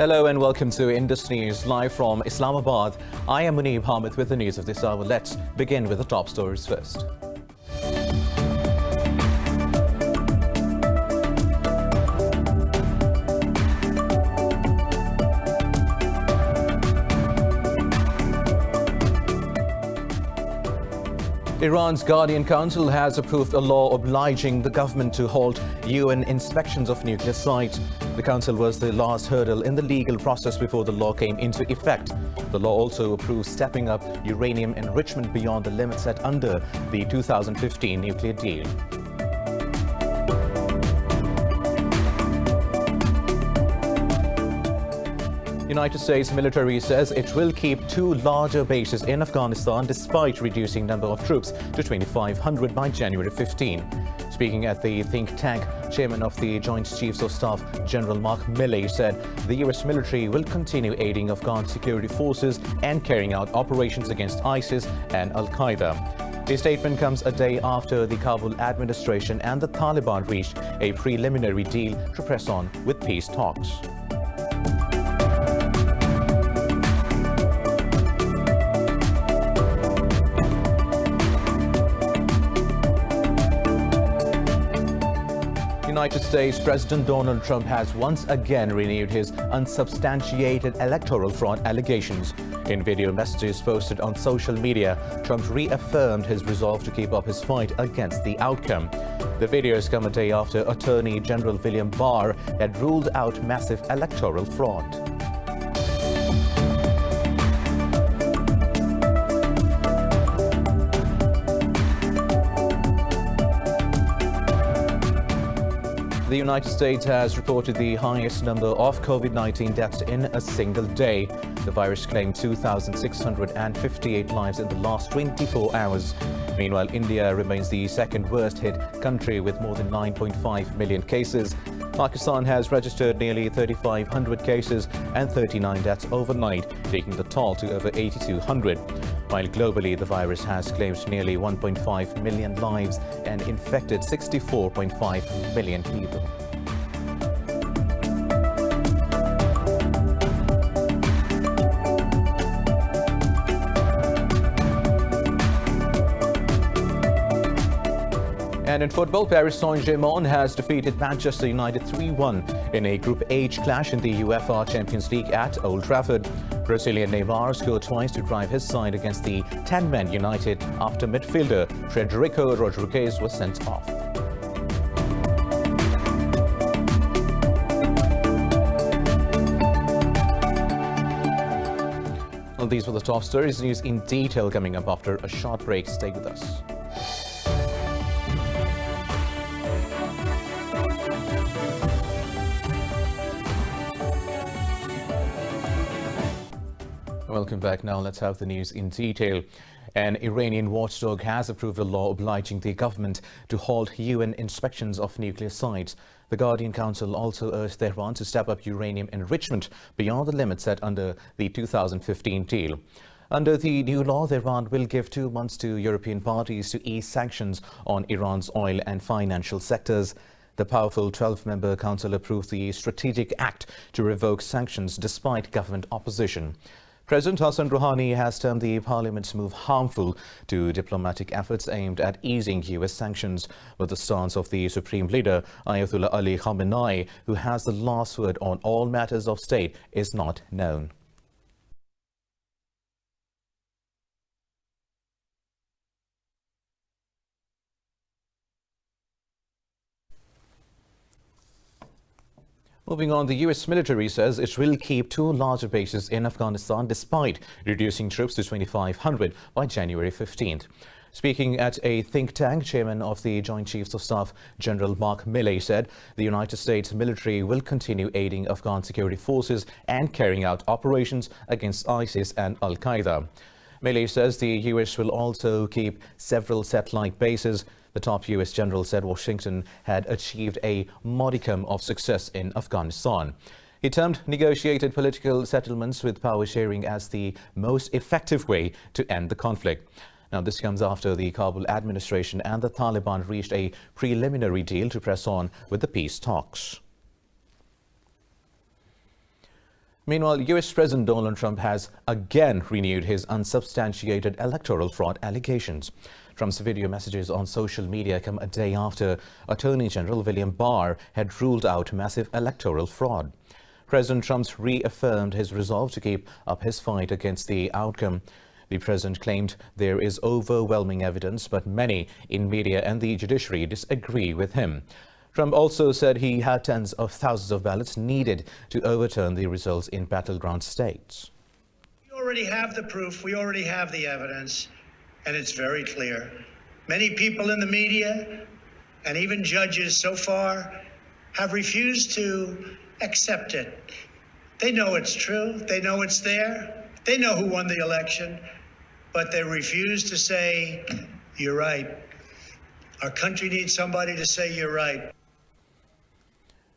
Hello and welcome to Indus News, live from Islamabad. I am Munib Hamid with the news of this hour. Let's begin with the top stories first. Iran's Guardian Council has approved a law obliging the government to halt UN inspections of nuclear sites. The council was the last hurdle in the legal process before the law came into effect. The law also approves stepping up uranium enrichment beyond the limit set under the 2015 nuclear deal. United States military says it will keep two larger bases in Afghanistan despite reducing number of troops to 2,500 by January 15. Speaking at the think tank, Chairman of the Joint Chiefs of Staff, General Mark Milley, said the U.S. military will continue aiding Afghan security forces and carrying out operations against ISIS and Al-Qaeda. The statement comes a day after the Kabul administration and the Taliban reached a preliminary deal to press on with peace talks. United States President Donald Trump has once again renewed his unsubstantiated electoral fraud allegations. In video messages posted on social media, Trump reaffirmed his resolve to keep up his fight against the outcome. The videos come a day after Attorney General William Barr had ruled out massive electoral fraud. The United States has reported the highest number of COVID-19 deaths in a single day. The virus claimed 2,658 lives in the last 24 hours. Meanwhile, India remains the second worst hit country with more than 9.5 million cases. Pakistan has registered nearly 3,500 cases and 39 deaths overnight, taking the toll to over 8,200. While globally, the virus has claimed nearly 1.5 million lives and infected 64.5 million people. And in football, Paris Saint-Germain has defeated Manchester United 3-1 in a Group H clash in the UEFA Champions League at Old Trafford. Brazilian Neymar scored twice to drive his side against the 10-man United after midfielder Federico Rodriguez was sent off. Well, these were the top stories. News in detail coming up after a short break. Stay with us. Welcome back. Now let's have the news in detail. An Iranian watchdog has approved a law obliging the government to halt UN inspections of nuclear sites. The Guardian Council also urged Tehran to step up uranium enrichment beyond the limit set under the 2015 deal. Under the new law, Tehran will give 2 months to European parties to ease sanctions on Iran's oil and financial sectors. The powerful 12-member council approved the strategic act to revoke sanctions despite government opposition. President Hassan Rouhani has termed the parliament's move harmful to diplomatic efforts aimed at easing U.S. sanctions, but the stance of the Supreme Leader, Ayatollah Ali Khamenei, who has the last word on all matters of state, is not known. Moving on, the U.S. military says it will keep two larger bases in Afghanistan despite reducing troops to 2,500 by January 15th. Speaking at a think tank, Chairman of the Joint Chiefs of Staff, General Mark Milley, said the United States military will continue aiding Afghan security forces and carrying out operations against ISIS and Al-Qaeda. Milley says the U.S. will also keep several satellite bases. The top U.S. general said Washington had achieved a modicum of success in Afghanistan. He termed negotiated political settlements with power sharing as the most effective way to end the conflict. Now, this comes after the Kabul administration and the Taliban reached a preliminary deal to press on with the peace talks. Meanwhile, US President Donald Trump has again renewed his unsubstantiated electoral fraud allegations. Trump's video messages on social media come a day after Attorney General William Barr had ruled out massive electoral fraud. President Trump reaffirmed his resolve to keep up his fight against the outcome. The president claimed there is overwhelming evidence, but many in media and the judiciary disagree with him. Trump also said he had tens of thousands of ballots needed to overturn the results in battleground states. We already have the proof, we already have the evidence, and it's very clear. Many people in the media and even judges so far have refused to accept it. They know it's true, they know it's there, they know who won the election, but they refuse to say, you're right. Our country needs somebody to say you're right.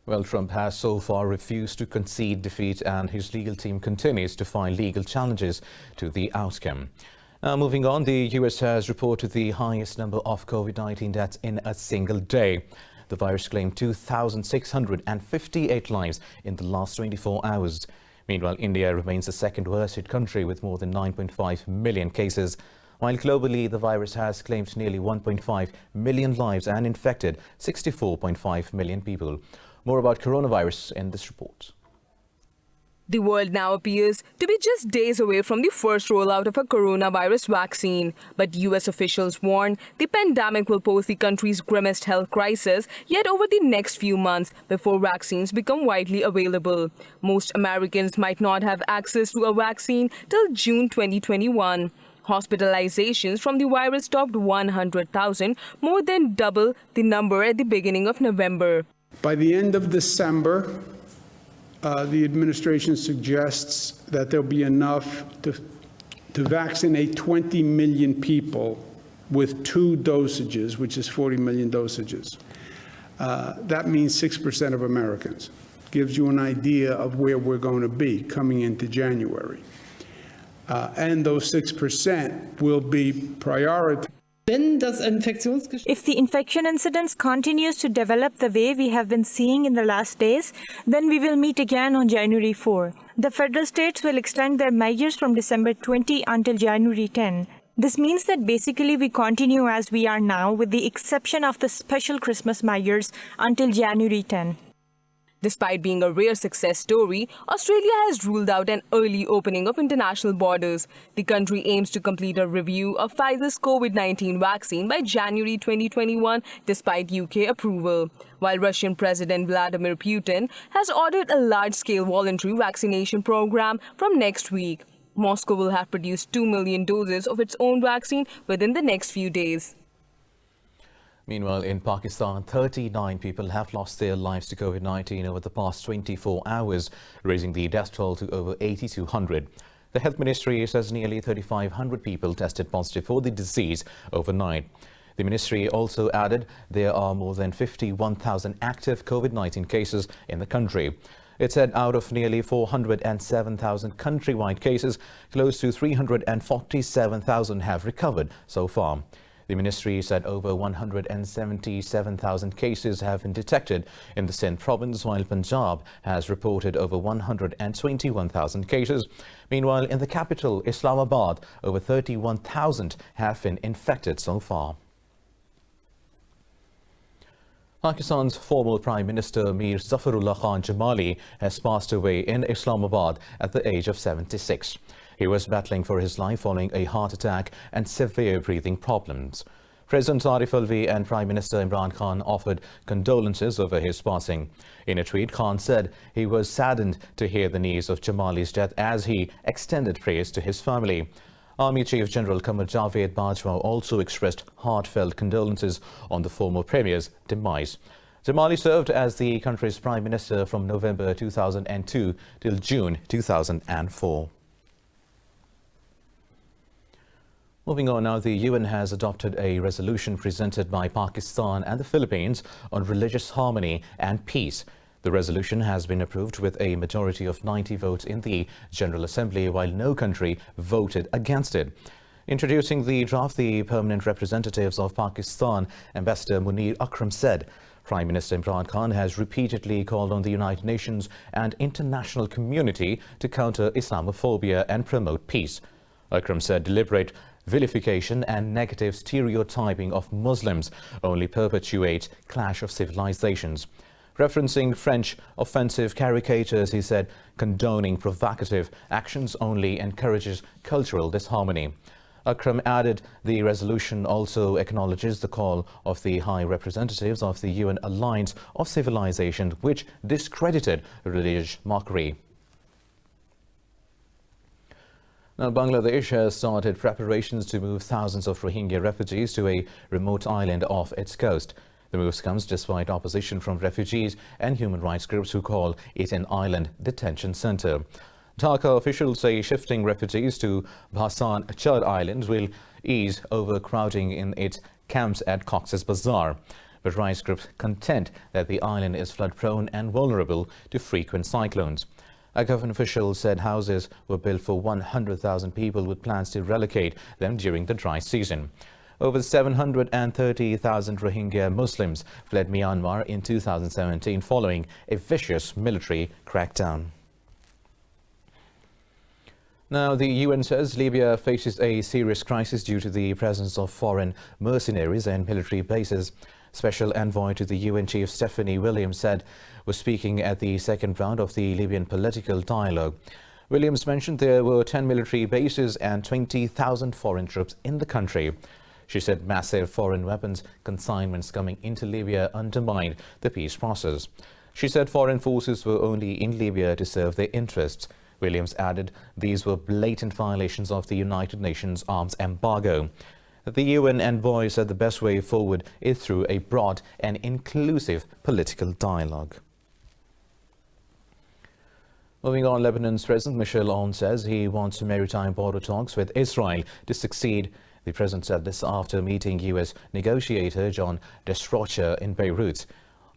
Well, Trump has so far refused to concede defeat, and his legal team continues to file legal challenges to the outcome. Now, moving on, the US has reported the highest number of COVID-19 deaths in a single day. The virus claimed 2,658 lives in the last 24 hours. Meanwhile, India remains the second worst hit country with more than 9.5 million cases. While globally, the virus has claimed nearly 1.5 million lives and infected 64.5 million people. More about coronavirus in this report. The world now appears to be just days away from the first rollout of a coronavirus vaccine. But US officials warn the pandemic will pose the country's grimmest health crisis yet over the next few months before vaccines become widely available. Most Americans might not have access to a vaccine till June 2021. Hospitalizations from the virus topped 100,000, more than double the number at the beginning of November. By the end of December, the administration suggests that there'll be enough to vaccinate 20 million people with 2 dosages, which is 40 million dosages. That means 6% of Americans. Gives you an idea of where we're going to be coming into January. And those 6% will be prioritized. If the infection incidence continues to develop the way we have been seeing in the last days, then we will meet again on January 4. The federal states will extend their measures from December 20 until January 10. This means that basically we continue as we are now, with the exception of the special Christmas measures until January 10. Despite being a rare success story, Australia has ruled out an early opening of international borders. The country aims to complete a review of Pfizer's COVID-19 vaccine by January 2021, despite UK approval. While Russian President Vladimir Putin has ordered a large-scale voluntary vaccination program from next week. Moscow will have produced 2 million doses of its own vaccine within the next few days. Meanwhile, in Pakistan, 39 people have lost their lives to COVID-19 over the past 24 hours, raising the death toll to over 8,200. The Health Ministry says nearly 3,500 people tested positive for the disease overnight. The ministry also added there are more than 51,000 active COVID-19 cases in the country. It said out of nearly 407,000 countrywide cases, close to 347,000 have recovered so far. The ministry said over 177,000 cases have been detected in the Sindh province, while Punjab has reported over 121,000 cases. Meanwhile, in the capital, Islamabad, over 31,000 have been infected so far. Pakistan's former Prime Minister Mir Zafarullah Khan Jamali has passed away in Islamabad at the age of 76. He was battling for his life following a heart attack and severe breathing problems. President Arif Alvi and Prime Minister Imran Khan offered condolences over his passing. In a tweet, Khan said he was saddened to hear the news of Jamali's death as he extended prayers to his family. Army Chief General Qamar Javed Bajwa also expressed heartfelt condolences on the former Premier's demise. Jamali served as the country's Prime Minister from November 2002 till June 2004. Moving on now, the UN has adopted a resolution presented by Pakistan and the Philippines on religious harmony and peace. The resolution has been approved with a majority of 90 votes in the General Assembly, while no country voted against it. Introducing the draft, the permanent representatives of Pakistan, Ambassador Munir Akram, said, Prime Minister Imran Khan has repeatedly called on the United Nations and international community to counter Islamophobia and promote peace. Akram said deliberate vilification and negative stereotyping of Muslims only perpetuate clash of civilizations. Referencing French offensive caricatures, he said condoning provocative actions only encourages cultural disharmony. Akram added the resolution also acknowledges the call of the high representatives of the UN Alliance of Civilization, which discredited religious mockery. Now, Bangladesh has started preparations to move thousands of Rohingya refugees to a remote island off its coast. The move comes despite opposition from refugees and human rights groups who call it an island detention center. Dhaka officials say shifting refugees to Bhasan Char Island will ease overcrowding in its camps at Cox's Bazar. But rights groups contend that the island is flood-prone and vulnerable to frequent cyclones. A government official said houses were built for 100,000 people with plans to relocate them during the dry season. Over 730,000 Rohingya Muslims fled Myanmar in 2017 following a vicious military crackdown. Now, the UN says Libya faces a serious crisis due to the presence of foreign mercenaries and military bases. Special envoy to the UN chief Stephanie Williams said was speaking at the second round of the Libyan political dialogue. Williams mentioned there were 10 military bases and 20,000 foreign troops in the country. She said massive foreign weapons consignments coming into Libya undermined the peace process. She said foreign forces were only in Libya to serve their interests. Williams added these were blatant violations of the United Nations arms embargo. The UN envoy said the best way forward is through a broad and inclusive political dialogue. Moving on, Lebanon's President Michel Aoun says he wants maritime border talks with Israel to succeed. The president said this after meeting U.S. negotiator John Desrocher in Beirut.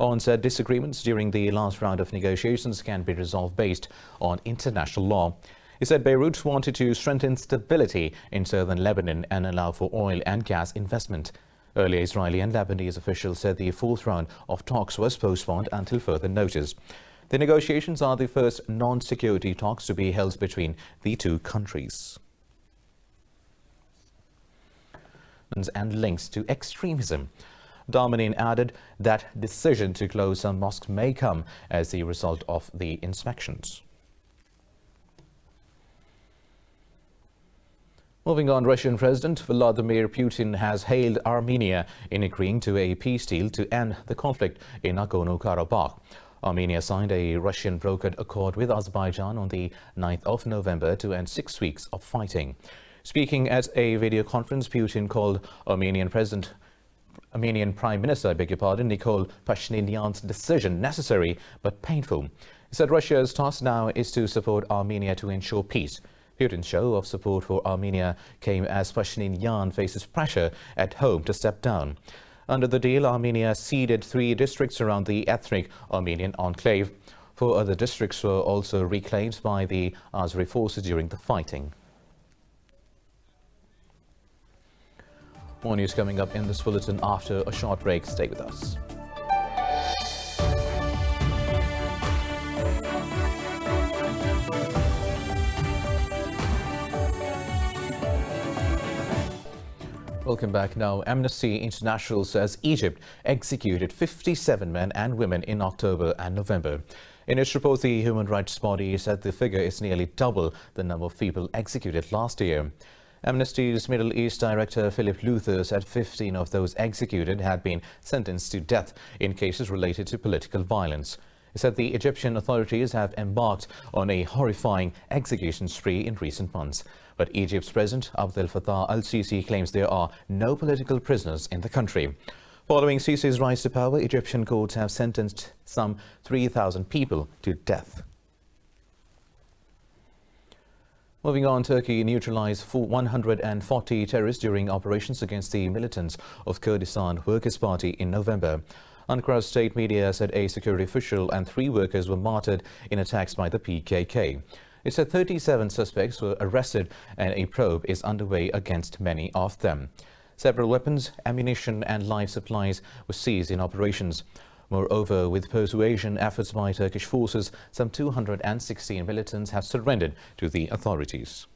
Aoun said disagreements during the last round of negotiations can be resolved based on international law. He said Beirut wanted to strengthen stability in southern Lebanon and allow for oil and gas investment. Earlier, Israeli and Lebanese officials said the fourth round of talks was postponed until further notice. The negotiations are the first non-security talks to be held between the two countries. And links to extremism. Darmanin added that decision to close some mosques may come as the result of the inspections. Moving on, Russian President Vladimir Putin has hailed Armenia in agreeing to a peace deal to end the conflict in Nagorno-Karabakh. Armenia signed a Russian-brokered accord with Azerbaijan on the 9th of November to end 6 weeks of fighting. Speaking at a video conference, Putin called Armenian Prime Minister, Nikol Pashinyan's decision necessary but painful. He said Russia's task now is to support Armenia to ensure peace. Putin's show of support for Armenia came as Pashinyan faces pressure at home to step down. Under the deal, Armenia ceded 3 districts around the ethnic Armenian enclave. 4 other districts were also reclaimed by the Azeri forces during the fighting. More news coming up in this bulletin after a short break. Stay with us. Welcome back. Now, Amnesty International says Egypt executed 57 men and women in October and November. In its report, the human rights body said the figure is nearly double the number of people executed last year. Amnesty's Middle East Director Philip Luther said 15 of those executed had been sentenced to death in cases related to political violence. He said the Egyptian authorities have embarked on a horrifying execution spree in recent months. But Egypt's President Abdel Fattah al-Sisi claims there are no political prisoners in the country. Following Sisi's rise to power, Egyptian courts have sentenced some 3,000 people to death. Moving on, Turkey neutralized 140 terrorists during operations against the militants of Kurdistan Workers' Party in November. Ankara's state media said a security official and 3 workers were martyred in attacks by the PKK. It said 37 suspects were arrested and a probe is underway against many of them. Several weapons, ammunition and life supplies were seized in operations. Moreover, with persuasion efforts by Turkish forces, some 216 militants have surrendered to the authorities.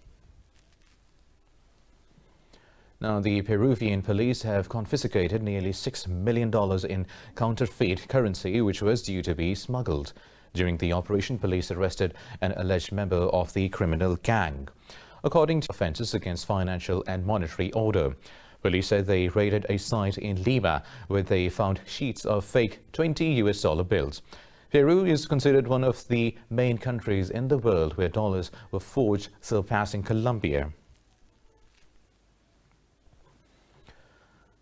Now, the Peruvian police have confiscated nearly $6 million in counterfeit currency, which was due to be smuggled. During the operation, police arrested an alleged member of the criminal gang. According to offences against financial and monetary order, police said they raided a site in Lima where they found sheets of fake $20 bills. Peru is considered one of the main countries in the world where dollars were forged, surpassing Colombia.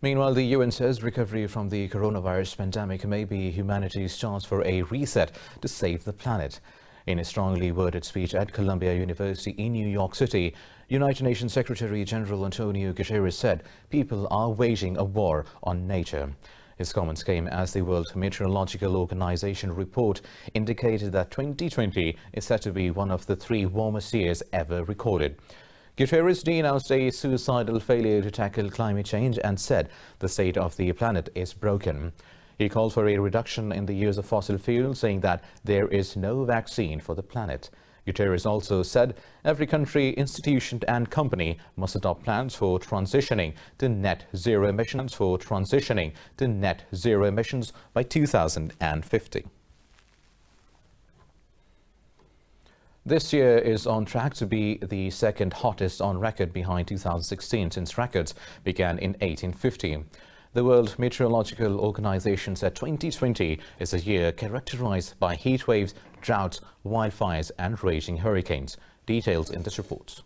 Meanwhile, the UN says recovery from the coronavirus pandemic may be humanity's chance for a reset to save the planet. In a strongly worded speech at Columbia University in New York City, United Nations Secretary General Antonio Guterres said people are waging a war on nature. His comments came as the World Meteorological Organization report indicated that 2020 is said to be one of the 3 warmest years ever recorded. Guterres denounced a suicidal failure to tackle climate change and said the state of the planet is broken. He called for a reduction in the use of fossil fuel, saying that there is no vaccine for the planet. Guterres also said every country, institution and company must adopt plans for transitioning to net zero emissions by 2050. This year is on track to be the second hottest on record behind 2016 since records began in 1850. The World Meteorological Organization said 2020 is a year characterized by heat waves, droughts, wildfires and raging hurricanes. Details in this report.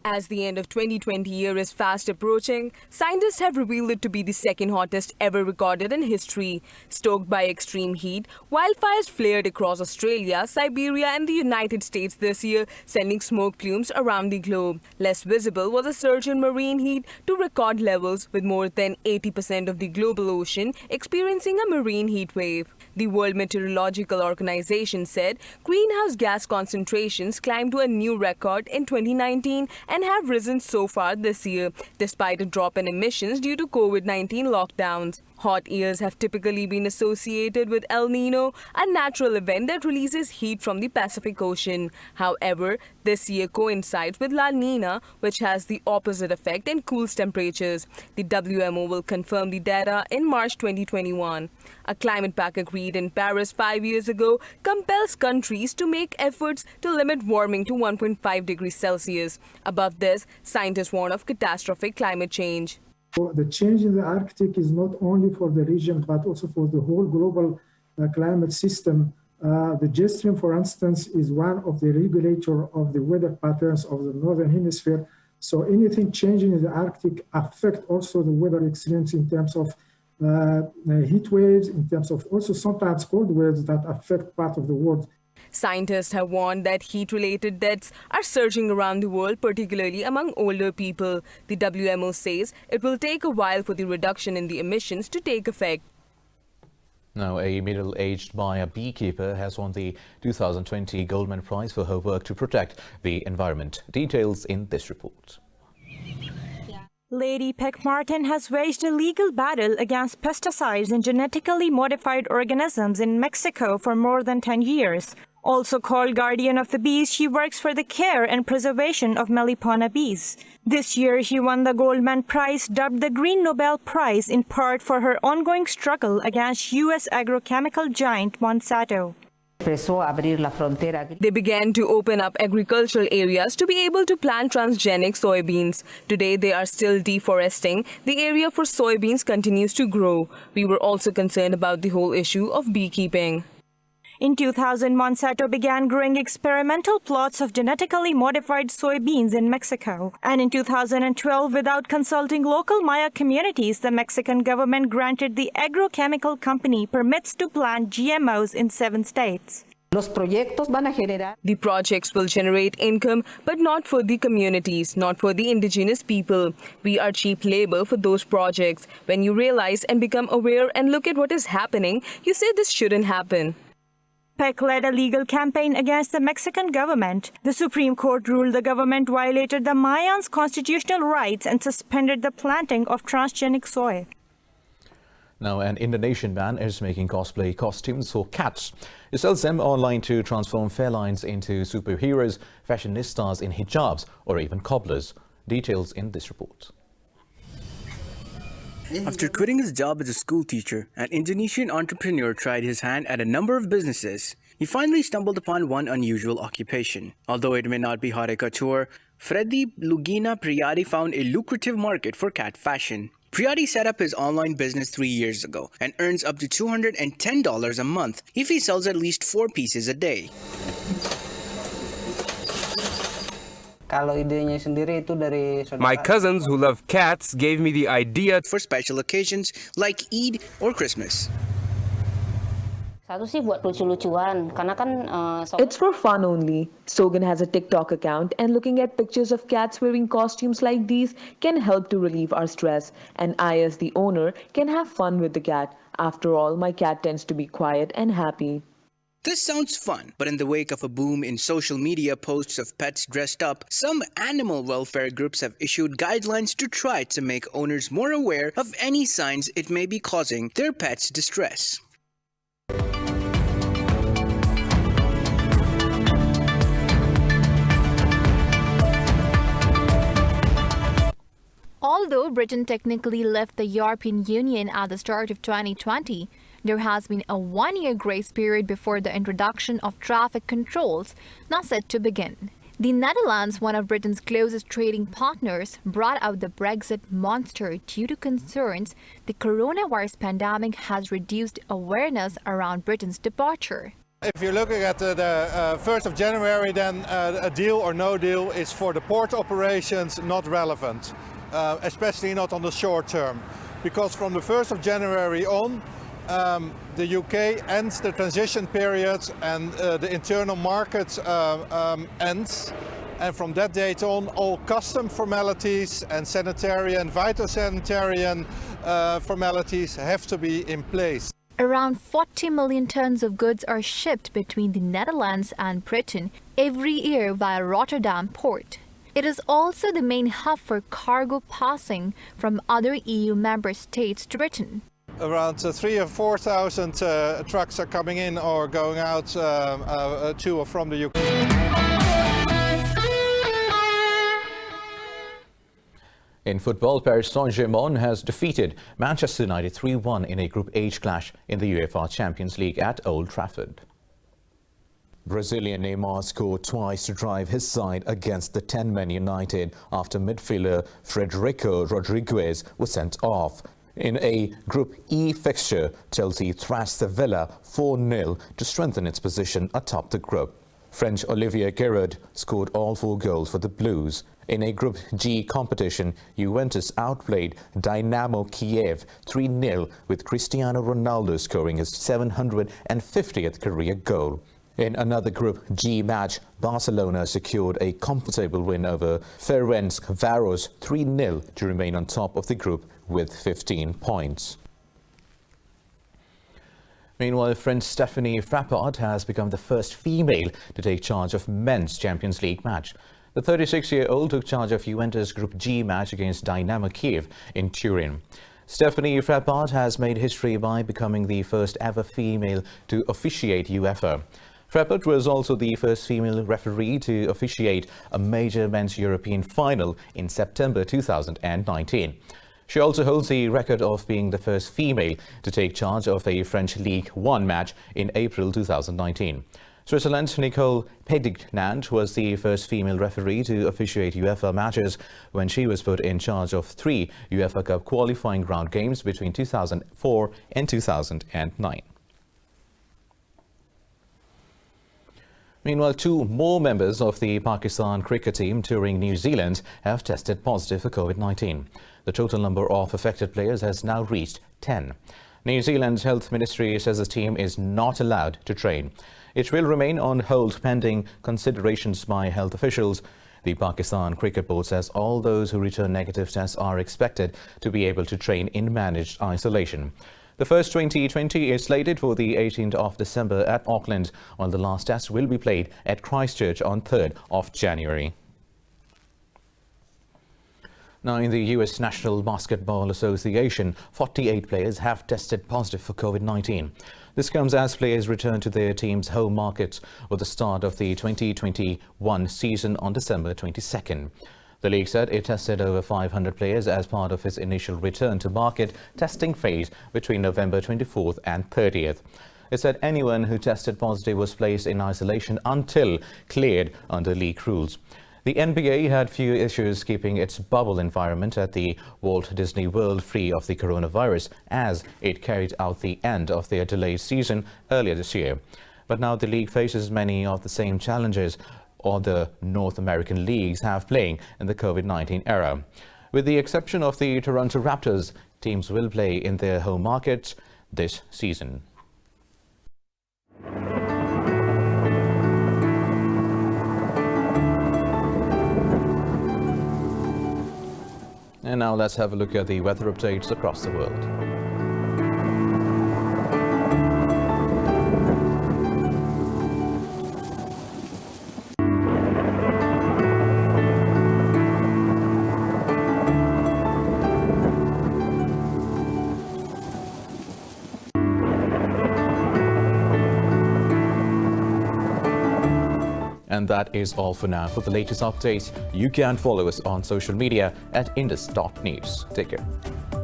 As the end of 2020 year is fast approaching, scientists have revealed it to be the second hottest ever recorded in history. Stoked by extreme heat, wildfires flared across Australia, Siberia and the United States this year, sending smoke plumes around the globe. Less visible was a surge in marine heat to record levels, with more than 80% of the global ocean experiencing a marine heat wave. The World Meteorological Organization said greenhouse gas concentrations climbed to a new record in 2019 and have risen so far this year, despite a drop in emissions due to COVID-19 lockdowns. Hot years have typically been associated with El Nino, a natural event that releases heat from the Pacific Ocean. However, this year coincides with La Nina, which has the opposite effect and cools temperatures. The WMO will confirm the data in March 2021. A climate pact agreed in Paris 5 years ago compels countries to make efforts to limit warming to 1.5 degrees Celsius. Above this, scientists warn of catastrophic climate change. The change in the Arctic is not only for the region, but also for the whole global climate system. The jet stream, for instance, is one of the regulators of the weather patterns of the Northern Hemisphere. So anything changing in the Arctic affects also the weather extremes in terms of heat waves, in terms of also sometimes cold waves that affect part of the world. Scientists have warned that heat-related deaths are surging around the world, particularly among older people. The WMO says it will take a while for the reduction in the emissions to take effect. Now, a middle-aged buyer beekeeper has won the 2020 Goldman Prize for her work to protect the environment. Details in this report. Lady Peck Martin has waged a legal battle against pesticides and genetically modified organisms in Mexico for more than 10 years. Also called Guardian of the Bees, she works for the care and preservation of Melipona bees. This year, she won the Goldman Prize, dubbed the Green Nobel Prize, in part for her ongoing struggle against U.S. agrochemical giant Monsanto. They began to open up agricultural areas to be able to plant transgenic soybeans. Today, they are still deforesting. The area for soybeans continues to grow. We were also concerned about the whole issue of beekeeping. In 2000, Monsanto began growing experimental plots of genetically modified soybeans in Mexico. And in 2012, without consulting local Maya communities, the Mexican government granted the agrochemical company permits to plant GMOs in 7 states. The projects will generate income, but not for the communities, not for the indigenous people. We are cheap labor for those projects. When you realize and become aware and look at what is happening, you say this shouldn't happen. Peck led a legal campaign against the Mexican government. The Supreme Court ruled the government violated the Mayans' constitutional rights and suspended the planting of transgenic soy. Now, an Indonesian man is making cosplay costumes for cats. He sells them online to transform felines into superheroes, fashionistas in hijabs, or even cobblers. Details in this report. After quitting his job as a school teacher, an Indonesian entrepreneur tried his hand at a number of businesses. He finally stumbled upon one unusual occupation. Although it may not be haute couture, Freddy Lugina Priyadi found a lucrative market for cat fashion. Priyadi set up his online business 3 years ago and earns up to $210 a month if he sells at least 4 pieces a day. My cousins who love cats gave me the idea For special occasions like Eid or Christmas. It's for fun only. SOMN has a TikTok account, and looking at pictures of cats wearing costumes like these can help to relieve our stress. And I, as the owner, can have fun with the cat. After all, my cat tends to be quiet and happy. This sounds fun, but in the wake of a boom in social media posts of pets dressed up, some animal welfare groups have issued guidelines to try to make owners more aware of any signs it may be causing their pets distress. Although Britain technically left the European Union at the start of 2020, there has been a one-year grace period before the introduction of traffic controls, now set to begin. The Netherlands, one of Britain's closest trading partners, brought out the Brexit monster due to concerns the coronavirus pandemic has reduced awareness around Britain's departure. If you're looking at the 1st of January, then a deal or no deal is for the port operations not relevant. Especially not on the short term, because from the 1st of January on, the UK ends the transition period and the internal market ends. And from that date on, all custom formalities and sanitarian, phytosanitarian formalities have to be in place. Around 40 million tons of goods are shipped between the Netherlands and Britain every year via Rotterdam port. It is also the main hub for cargo passing from other EU member states to Britain. Around 3,000 or 4,000 trucks are coming in or going out to or from the UK. In football, Paris Saint-Germain has defeated Manchester United 3-1 in a Group H clash in the UEFA Champions League at Old Trafford. Brazilian Neymar scored twice to drive his side against the 10-man United after midfielder Frederico Rodriguez was sent off. In a Group E fixture, Chelsea thrashed Sevilla 4-0 to strengthen its position atop the group. French Olivier Giroud scored all 4 goals for the Blues. In a Group G competition, Juventus outplayed Dynamo Kiev 3-0 with Cristiano Ronaldo scoring his 750th career goal. In another Group G match, Barcelona secured a comfortable win over Ferencváros 3-0 to remain on top of the group with 15 points. Meanwhile, French Stéphanie Frappart has become the first female to take charge of men's Champions League match. The 36-year-old took charge of Juventus Group G match against Dynamo Kiev in Turin. Stéphanie Frappart has made history by becoming the first ever female to officiate UEFA. Frappart was also the first female referee to officiate a major men's European final in September 2019. She also holds the record of being the first female to take charge of a French League One match in April 2019. Switzerland's Nicole Pedignant was the first female referee to officiate UEFA matches when she was put in charge of 3 UEFA Cup qualifying round games between 2004 and 2009. Meanwhile, 2 more members of the Pakistan cricket team touring New Zealand have tested positive for COVID-19. The total number of affected players has now reached 10. New Zealand's Health Ministry says the team is not allowed to train. It will remain on hold pending considerations by health officials. The Pakistan Cricket Board says all those who return negative tests are expected to be able to train in managed isolation. The first 2020 is slated for the 18th of December at Auckland, while the last test will be played at Christchurch on 3rd of January. Now, in the U.S. National Basketball Association, 48 players have tested positive for COVID-19. This comes as players return to their team's home markets with the start of the 2021 season on December 22nd. The league said it tested over 500 players as part of its initial return to market testing phase between November 24th and 30th. It said anyone who tested positive was placed in isolation until cleared under league rules. The NBA had few issues keeping its bubble environment at the Walt Disney World free of the coronavirus as it carried out the end of their delayed season earlier this year. But now the league faces many of the same challenges other North American leagues have playing in the COVID-19 era. With the exception of the Toronto Raptors, teams will play in their home markets this season. And now let's have a look at the weather updates across the world. And that is all for now. For the latest updates, you can follow us on social media at Indus.News. Take care.